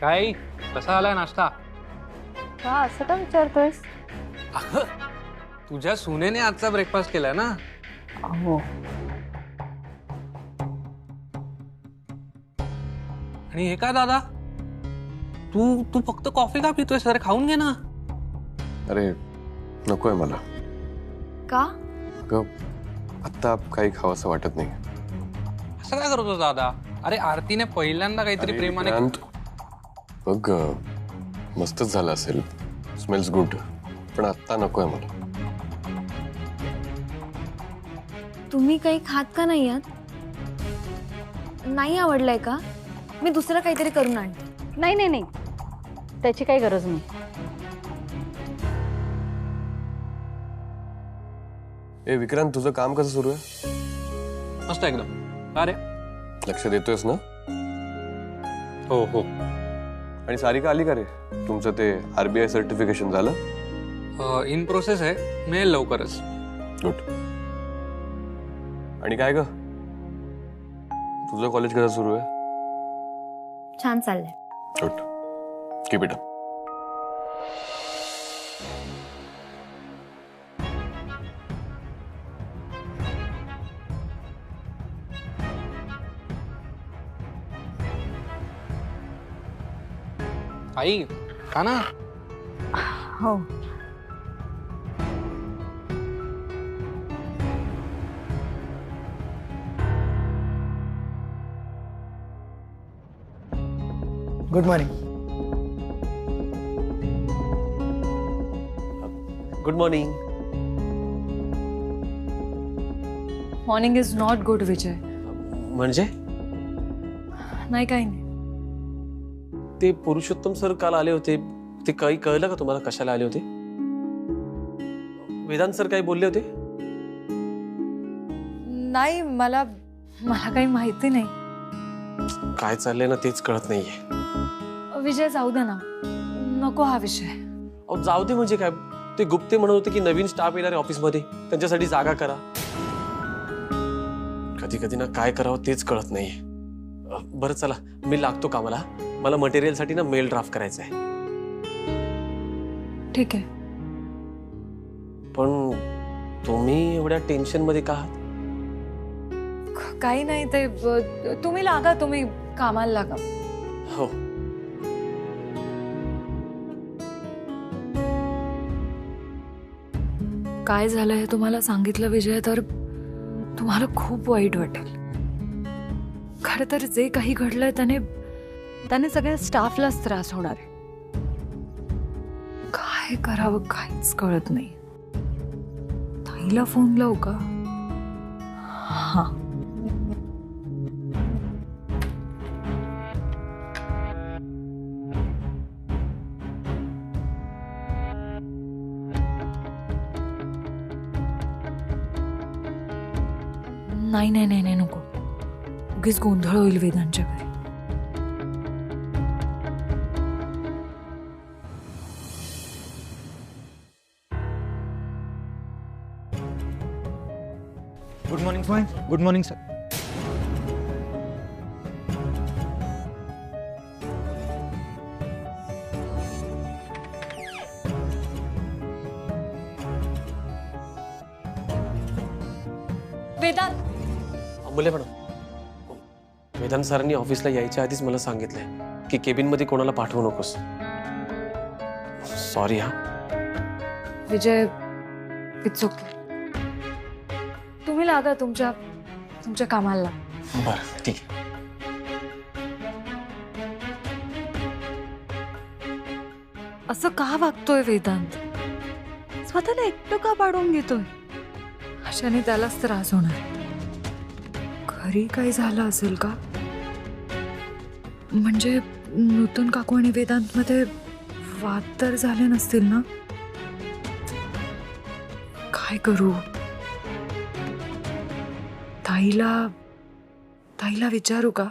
काय कसा आलाय नाश्ता? का असं का विचारतोयस? अगं, तुझ्या सुनेने आजचा ब्रेकफास्ट केलाय ना. अहो आणि हे काय दादा, तू तू फक्त कॉफी का पितोय? सर खाऊन घे ना. अरे नकोय मला. का? अगं आत्ता काही खावंसं वाटत नाही. असं काय करतो दादा? अरे आरतीने पहिल्यांदा काहीतरी अरे प्रेमाने विक्रांत, बघ मस्तच झालं असेल, स्मेल्स गुड, पण आत्ता नकोय मला. तुम्ही काही खात का नाही आहात? नाही आवडलंय का? मी दुसरं काहीतरी करून आणते. नाही नाही नाही, त्याची काही गरज नाही. ए विक्रांत, तुझं काम कसं सुरू आहे? मस्त एकदम. अरे लक्ष देतोयस ना? हो हो. आणि सारिका आली का रे? तुमचं ते RBI सर्टिफिकेशन झालं? इन प्रोसेस आहे, मिळेल लवकरच. गुड. आणि काय ग, तुझं कॉलेज कसं सुरू आहे? छान चाललंय. Good, keep it up. आई खा ना. हो. Good morning. Good morning. Morning is not good Vijay. म्हणजे नाही काही नाही. ते पुरुषोत्तम सर काल आले होते, ते काही कळलं का तुम्हाला कशाला आले होते? वेदांत सर काही बोलले होते? नाही, मला काही माहिती नाही. काय चाललंय ना तेच कळत नाहीये. विजय जाऊ दे ना, नको हा विषय. अहो जाऊ दे म्हणजे काय? ते गुप्ते म्हणत होते की नवीन स्टाफ येणार आहे ऑफिसमध्ये, त्यांच्यासाठी जागा करा. कधी कधी ना काय करावं तेच कळत नाहीये. बरं चला, मी लागतो कामाला. मला मटेरियलसाठी ना मेल ड्राफ्ट करायचा आहे. ठीक आहे. पण तुम्ही एवढ्या टेन्शन मध्ये का आहात? काही नाही, ते तुम्ही लागा, तुम्ही कामाला लागा. हो. काय झालं हे तुम्हाला सांगितलं विजय तर तुम्हाला खूप वाईट वाटेल. खरं तर जे काही घडलंय त्याने सगळ्या स्टाफलाच त्रास होणार आहे. काय करावं काहीच कळत नाही. ताईला फोन लावू का? हा. नाही नाही नाही नाही, नको. उगीच गोंधळ होईल वेदांच्या घरी. Good morning sir. Good morning sir. Vedant, Amulya madam, Vedanta सरांनी ऑफिसला यायच्या आधीच मला सांगितलंय की केबिन मध्ये कोणाला पाठवू नकोस. सॉरी हा. विजय, इट्स ओके. तुम्ही लागा तुमच्या कामाला. बरं ठीक आहे. असं का वागतोय वेदांत? स्वतःला एकटं का पाडून घेतोय? अशाने त्यालाच त्रास होणार. घरी काही झालं असेल का? म्हणजे नूतन काकू आणि वेदांत मध्ये वाद तर झाले नसतील ना? काय करू? ताईला विचारू का?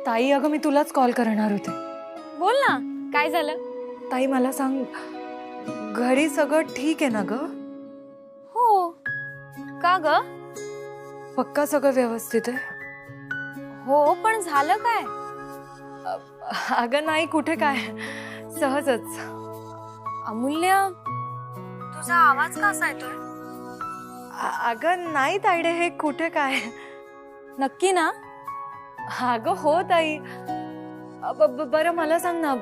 ताई, अगं मी तुलाच कॉल करणार होते. बोल ना, काय झालं? ताई मला सांग, घरी सगळं ठीक आहे ना ग? हो. का ग? पक्का सगळं व्यवस्थित आहे? हो, पण झालं काय? अगं नाही, कुठे काय, सहजच. अमूल्य, तुझा आवाज कसा येतोय? अगं नाही तायडे, हे कुठे काय. नक्की ना? अगं हो ताई. बरं मला सांग ना,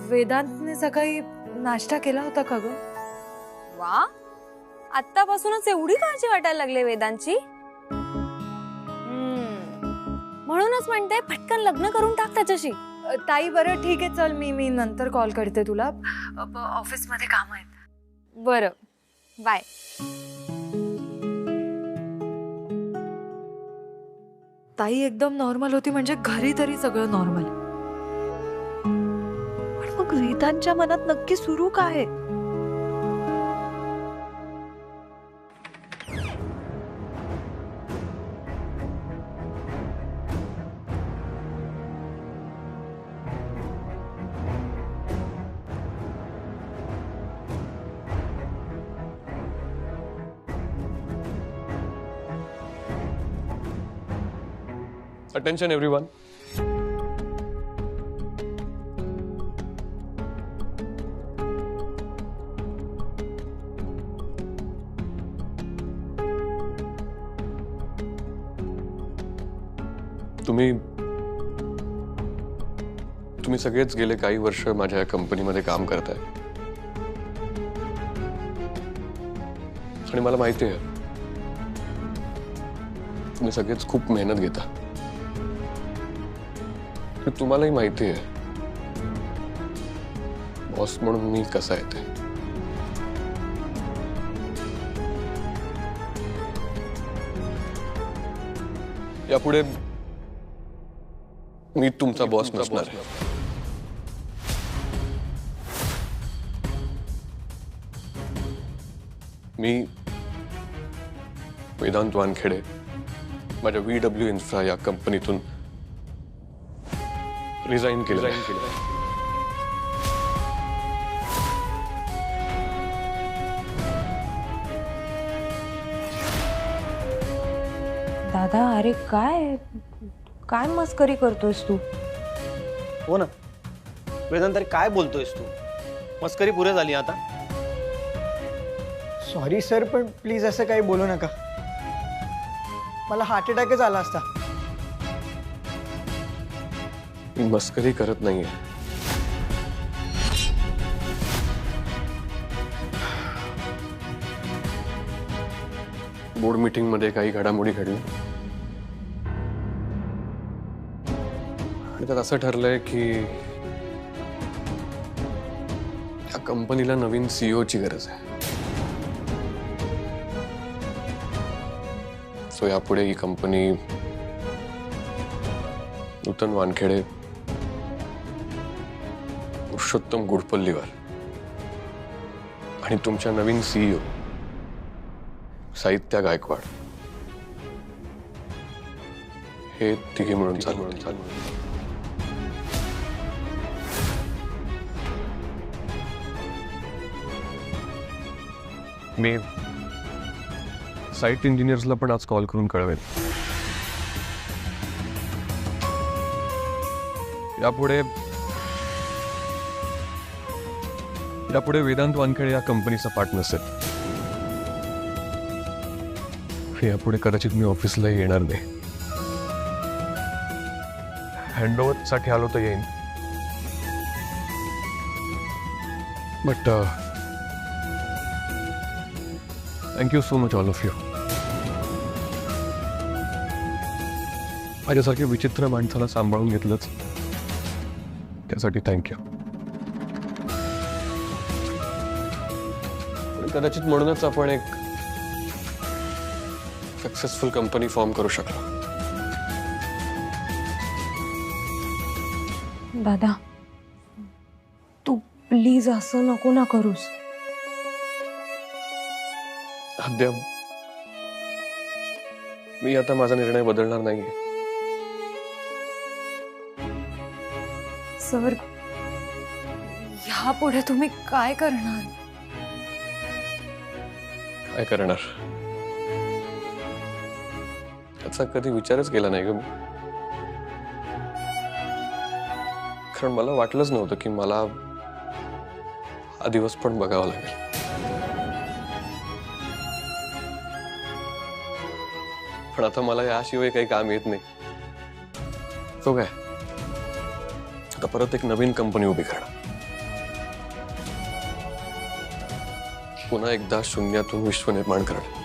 वेदांतने सकाळी नाश्ता केला होता का ग? वा, आत्तापासूनच एवढी काळजी वाटायला लागली वेदांची? म्हणूनच म्हणते पटकन लग्न करून टाक त्याच्याशी. ताई बरं ठीक आहे, चल मी नंतर कॉल करते तुला, ऑफिसमध्ये काम आहेत. बरं, बाय. ताई एकदम नॉर्मल होती म्हणजे घरी तरी सगळं नॉर्मल. पण मग वेदांच्या मनात नक्की सुरू काय आहे? Attention everyone. तुम्ही सगळेच गेले काही वर्ष माझ्या या कंपनीमध्ये काम करताय आणि मला माहिती आहे तुम्ही सगळेच खूप मेहनत घेता. तुम्हालाही माहिती आहे बॉस म्हणून मी कसा आहे ते. यापुढे मी तुमचा बॉस नसणार आहे. मी वेदांत वानखेडे माझ्या VW इन्फ्रा या कंपनीतून रिझाईन केलं. दादा, अरे काय काय मस्करी करतोयस तू? हो ना वेदांत, तरी काय बोलतोयस तू? मस्करी पुरे झाली आता. सॉरी सर, पण प्लीज असं काही बोलू नका. मला हार्ट अटॅकच आला असता. मी मस्करी करत नाहीये. बोर्ड मीटिंग मध्ये काही घडामोडी घडल्या आणि त्यात असं ठरलंय की या कंपनीला नवीन CEO ची गरज आहे. सो यापुढे ही कंपनी नूतन वानखेडे, पुरुषोत्तम गुडपल्लीवर आणि तुमच्या नवीन CEO साहित्या गायकवाड हे तिघे मिळून चालू. मी साइट इंजिनियर्सला पण आज कॉल करून कळवेल. यापुढे वेदांत वानखेडे या कंपनीचा पार्टनर आहे. यापुढे कदाचित मी ऑफिसला येणार नाही. हँडओव्हर साठी आलो तर येईन, but thank you so much all of you. माझ्यासारख्या विचित्र माणसाला सांभाळून घेतलंच त्यासाठी थँक्यू. कदाचित म्हणूनच आपण एक सक्सेसफुल कंपनी फॉर्म करू शकलो. दादा, तू प्लीज असं नको ना करूस. अद्याप मी आता माझा निर्णय बदलणार नाहीये. सर, ह्या ह्यापुढे तुम्ही काय करणार? काय करणार याचा कधी विचारच केला नाही ग मी. कारण मला वाटलंच नव्हतं की मला हा दिवस पण बघावा लागेल. पण आता मला याशिवाय काही काम येत नाही. तो काय आता परत एक नवीन कंपनी उभी करणं, पुन्हा एकदा शून्यातून विश्व निर्माण करणं.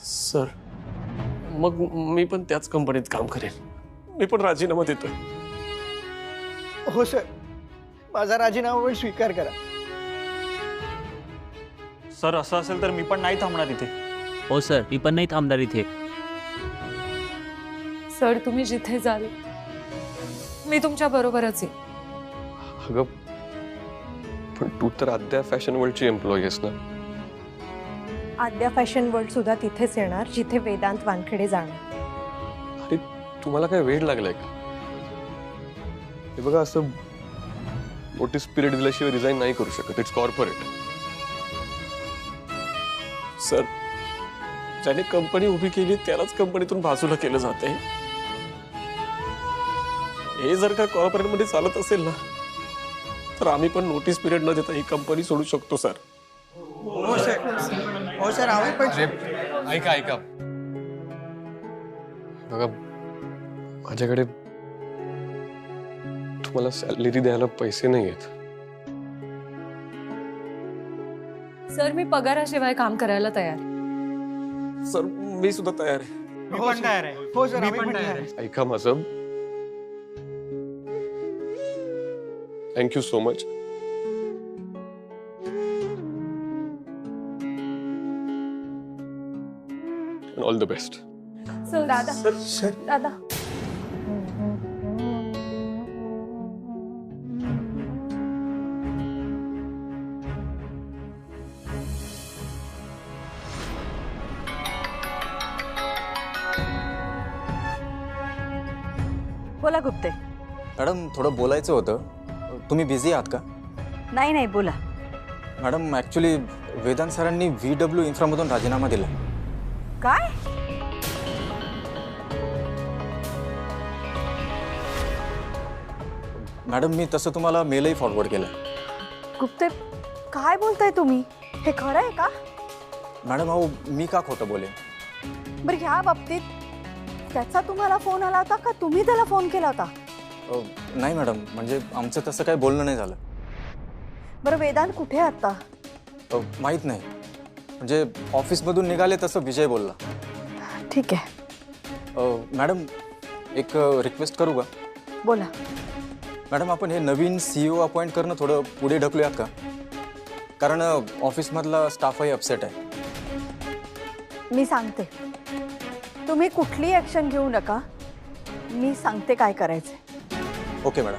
सर मग मी पण त्याच कंपनीत काम करेन. मी पण राजीनामा देतोय. हो सर, माझा राजीनामा पण स्वीकार करा. सर असं असेल तर मी पण नाही थांबणार इथे. हो सर, मी पण नाही थांबणार इथे. सर तुम्ही जिथे जाल मी तुमच्या बरोबरच आहे. अगं पण तू तर आद्या फॅशन वर्ल्डची एम्प्लॉई आहेस ना. आद्या फॅशन वर्ल्ड सुद्धा तिथेच येणार जिथे वेदांत वानखेडे जाणार. अरे तुम्हाला काय वेळ लागलाय का? हे बघा, असं नोटीस पिरियड दिल्याशिवाय रिझाईन नाही करू शकत. It's corporate. सर ज्याने कंपनी उभी केली त्यालाच कंपनीतून बाजूला केलं जाते. हे जर का कॉर्पोरेट मध्ये चालत असेल ना तर आम्ही पण नोटीस पिरियड न देता ही कंपनी सोडू शकतो सर. हो सर, हो सर, आम्ही पण. ऐका ऐका बघा, माझ्याकडे तुम्हाला सॅलरी द्यायला पैसे नाही आहेत. सर मी पगाराशिवाय काम करायला तयार. सर मी सुद्धा तयार आहे. मी पण तयार आहे. हो सर, आम्ही पण तयार आहे. ऐका माझं, thank you so much. All the best. Sir दादा, सर दादा बोला गुप्ते. मॅडम थोडं बोलायचं होतं. तुम्ही बिझी आहात का? नाही नाही बोला. मॅडम ॲक्च्युली वेदांत सरांनी VW इन्फ्रामधून राजीनामा दिला. काय? मॅडम मी तसं तुम्हाला मेलही फॉरवर्ड केला. गुप्ते काय बोलताय तुम्ही? हे खरं आहे का? मॅडम अहो मी का खोटं बोलेन? बरं ह्या बाबतीत त्याचा तुम्हाला फोन आला होता का तुम्ही त्याला फोन केला होता? नाही मॅडम, म्हणजे आमचं तसं काही बोलणं नाही झालं. बरं वेदांत कुठे आहे आता? माहीत नाही, म्हणजे ऑफिसमधून निघाले तसं विजय बोलला. ठीक आहे. मॅडम एक रिक्वेस्ट करू का? बोला. मॅडम आपण हे नवीन CEO अपॉइंट करणं थोडं पुढे ढकलूयात का? कारण ऑफिसमधला स्टाफही अपसेट आहे. मी सांगते, तुम्ही कुठली ॲक्शन घेऊ नका. मी सांगते काय करायचं. Okay madam.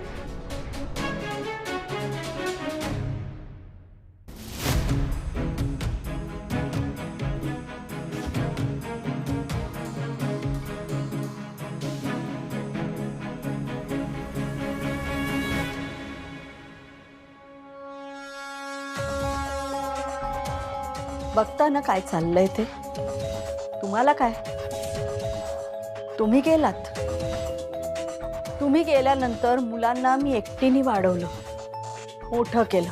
बघता ना काय चाललंय ते. तुम्हाला काय, तुम्ही गेलात. तुम्ही गेल्यानंतर मुलांना मी एकटीने वाढवलं, मोठं केलं.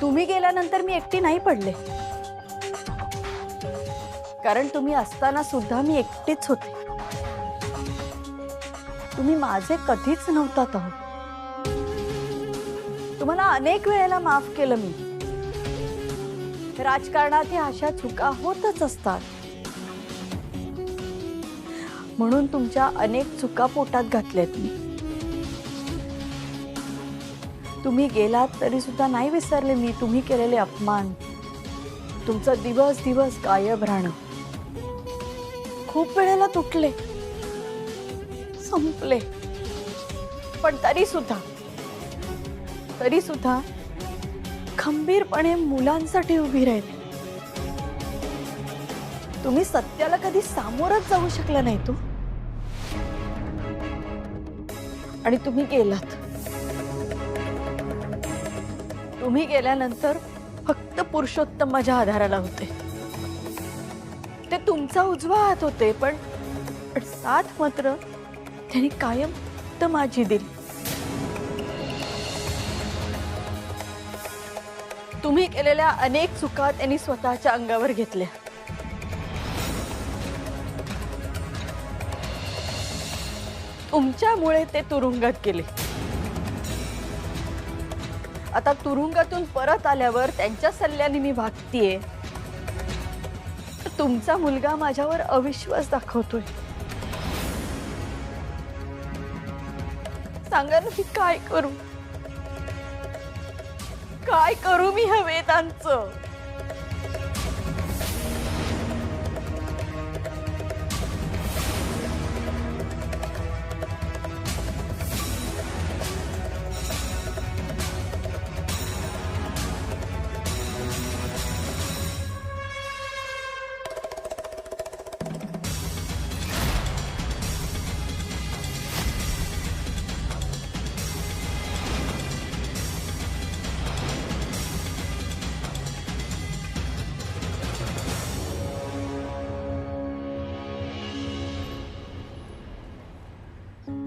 तुम्ही गेल्यानंतर मी एकटी नाही पडले, कारण तुम्ही असताना सुद्धा मी एकटीच होते. तुम्ही माझे कधीच नव्हतात आहोत. तुम्हाला अनेक वेळेला माफ केलं मी. राजकारणात ह्या अशा चुका होतच असतात, म्हणून तुमच्या अनेक चुका पोटात घातल्यात मी. तुम्ही गेलात तरी सुद्धा नाही विसरले मी तुम्ही केलेले अपमान, तुमचं दिवस दिवस गायब राहणं. खूप वेळेला तुटले, संपले, पण तरी सुद्धा खंबीरपणे मुलांसाठी उभी राहिली. तुम्ही सत्याला कधी सामोरच जाऊ शकला नाही. आणि तुम्ही गेलात. तुम्ही गेल्यानंतर फक्त पुरुषोत्तम माझ्या आधाराला होते. ते तुमचा उजवा हात होते, पण साथ मात्र त्यांनी कायम फक्त माझी दिली. तुम्ही केलेल्या अनेक चुका त्यांनी स्वतःच्या अंगावर घेतल्या. तुमच्यामुळे ते तुरुंगात गेले. आता तुरुंगातून परत आल्यावर त्यांच्या सल्ल्याने मी वागतीये. तुमचा मुलगा माझ्यावर अविश्वास दाखवतोय. सांगा ना, मी काय करू? काय करू मी ह्या वेदांचं?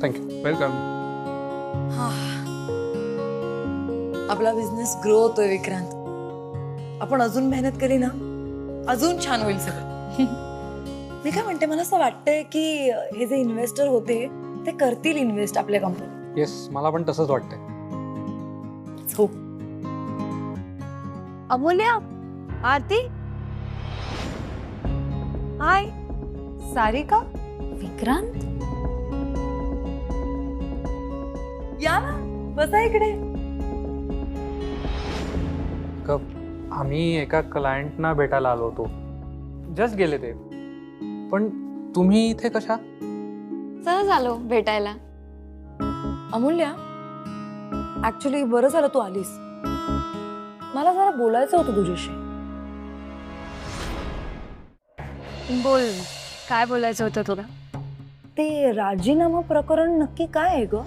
थँक्यू. वेलकम. आपला बिझनेस ग्रो होतोय विक्रांत. आपण अजून मेहनत केली ना, अजून छान होईल सगळं. मी काय म्हणते, मला असं वाटतंय की हे जे इन्व्हेस्टर होते ते करतील इन्व्हेस्ट आपल्या कंपनीत. येस, मला पण तसंच वाटतंय. हो. अमूल्या, आरती, हाय. सारिका, विक्रांत, या ना, बसा इकडे. आम्ही एका क्लायंटना भेटायला आलो होतो. जस्ट गेले ते. पण तुम्ही इथे कशा? सहज आलो भेटायला. अमूल्या, ऍक्च्युली बरं झालं तू आलीस. मला जरा बोलायचं होतं तुझ्याशी. बोल, काय बोलायचं होतं तुला? ते राजीनामा प्रकरण नक्की काय आहे ग?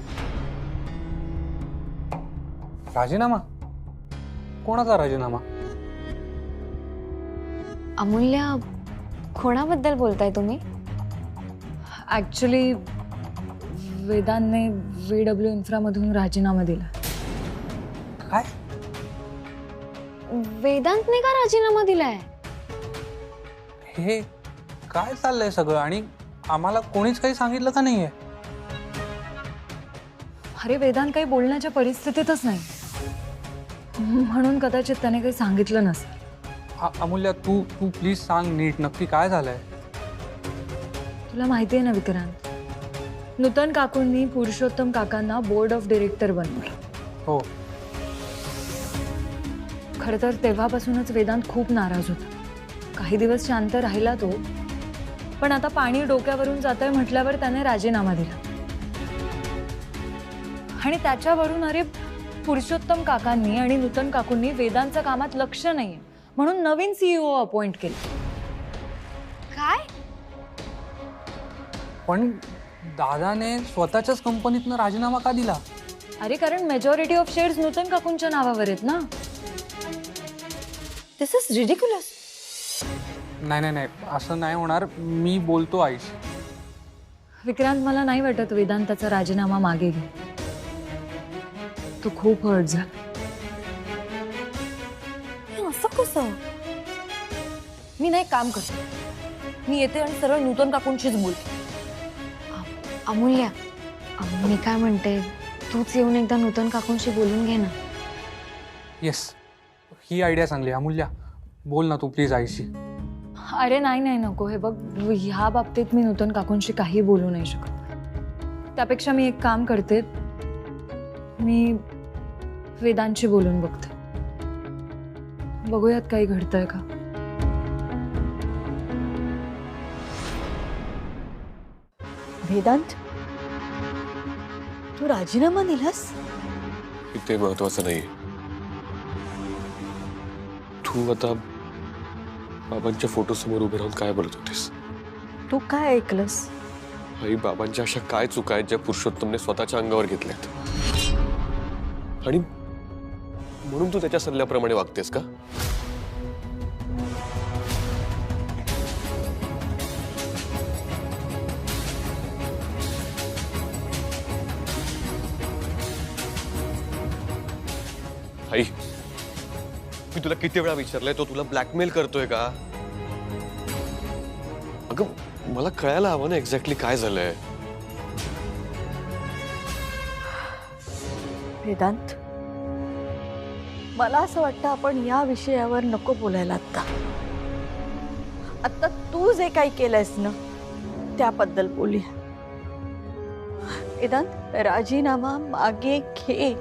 राजीनामा? कोणाचा राजीनामा? अमूल्या, कोणाबद्दल बोलताय तुम्ही? ऍक्च्युली वेदांतने VW इन्फ्रामधून राजीनामा दिला. काय? वेदांतने का राजीनामा दिलाय? हे काय चाललंय सगळं? आणि आम्हाला कोणीच काही सांगितलं का नाहीये? अरे वेदांत काही बोलण्याच्या परिस्थितीतच नाही, म्हणून कदाचित त्याने काही सांगितलं नसेल. अमूल्या, तू प्लीज सांग नीट, नक्की काय झालंय? तुला माहिती आहे ना विक्रांत, नूतन काकूंनी पुरुषोत्तम काकांना बोर्ड ऑफ डिरेक्टर बनवलं. हो. खरं तर तेव्हापासूनच वेदांत खूप नाराज होता. काही दिवस शांत राहिला तो, पण आता पाणी डोक्यावरून जातंय म्हटल्यावर त्याने राजीनामा दिला. आणि त्याच्यावरून अरे पुरुषोत्तम काकांनी आणि नूतन काकूंनी वेदांच्या कामात लक्ष नाहीये म्हणून नवीन CEO अपॉइंट केले. काय? पण दादाने स्वतःच्याच कंपनीतनं राजीनामा का दिला? अरे कारण मेजॉरिटी ऑफ शेअर्स नूतन काकूंच्या नावावर आहेत ना. दिस इज रिडिक्युलस. नाही, असं नाही होणार. मी बोलतो आईशी. विक्रांत, मला नाही वाटत वेदांताचा राजीनामा मागे घे. तो खूप हर्ट झाला. असं कसं? मी नाही, काम करते. मी येते आणि सरळ नूतन काकूंशीच बोलते. अमूल्या, मी काय म्हणते, तूच येऊन एकदा नूतन काकूंशी बोलून घे ना. येस, ही आयडिया चांगली. अमूल्या, बोल ना तू प्लीज आईशी. अरे नाही नको. हे बघ, ह्या बाबतीत मी नूतन काकूंशी काही बोलू नाही शकत. त्यापेक्षा मी एक काम करते, मी वेदांशी बोलून बघते. बघूयात काही घडतंय का. वेदांत, तू राजीनामा दिलास? ते महत्वाचं नाही. तू आता बाबांच्या फोटो समोर उभे राहून काय बोलत होतीस? तू काय ऐकलंस? आई बाबांच्या अशा काय चुका आहेत ज्या पुरुषोत्तमने स्वतःच्या अंगावर घेतल्यात आणि म्हणून तू त्याच्या सल्ल्याप्रमाणे वागतेस का? आई मी तुला किती वेळा विचारलंय तो तुला ब्लॅकमेल करतोय का? अगं मला कळायला हवं ना एक्झॅक्टली काय झालंय. वेदांत, मला असं वाटतं आपण या विषयावर नको बोलायला आता तू जे काही केलंयस ना त्याबद्दल बोलूया. वेदांत, राजीनामा मागे घे.